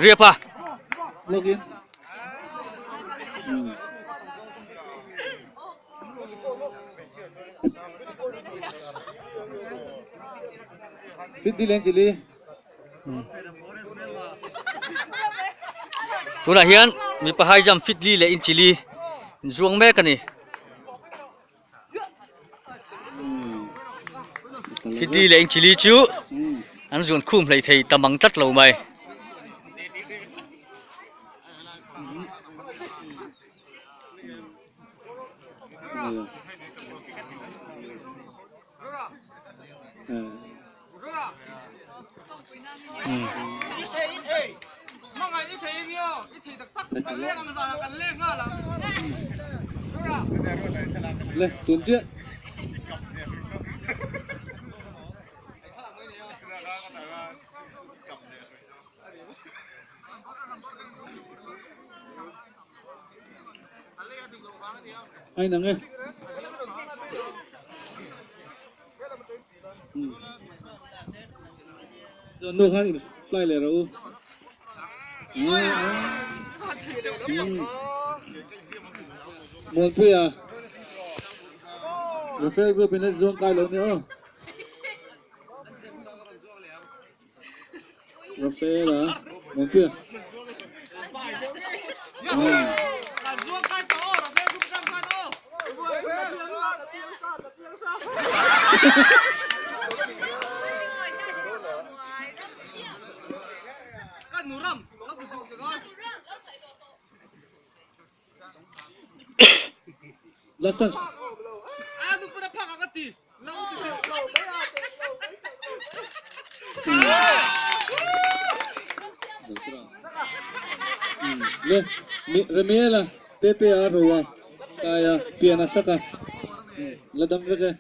ria pa login fit di len chili tuna hian mi pahai jam fitli le in chili zuang me kani fitli le in chili chu an zun khum hlei thei tamang tat lo mai lên tuần chuyện anh nắng nghe giờ nước hay lại lại rồi một phía rồi phê vừa bên đây dương cài lớn nữa rồi phê là một phía lessons le remela tete arwa kaya piana saka ladam veke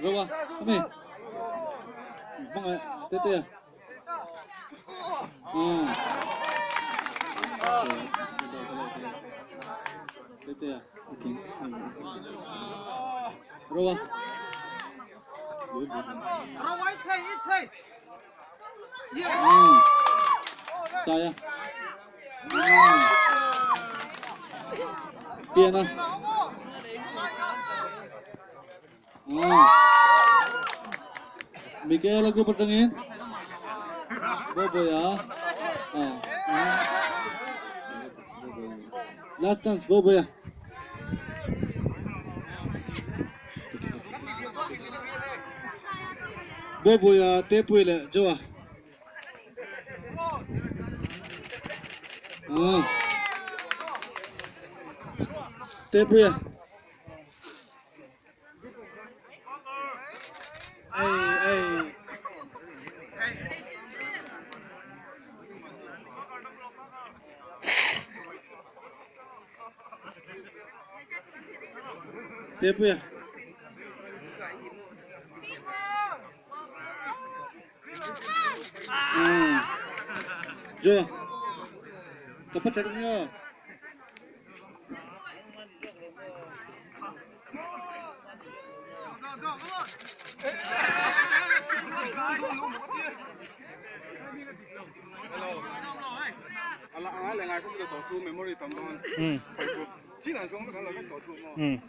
Rowa, kami. Mga tete. Tete. Okay. Rowa. Rowa itay. Saya. Piana. Miguel aku pertengin. Bobo ya. Last chance Bobo ya. Bobo ya tepu ile Jawa. Tepu ya. Tepu ya. Jo. Cepat carinya.另外嗰個度數 memory 咁樣，只能數乜嘢嚟講度數喎。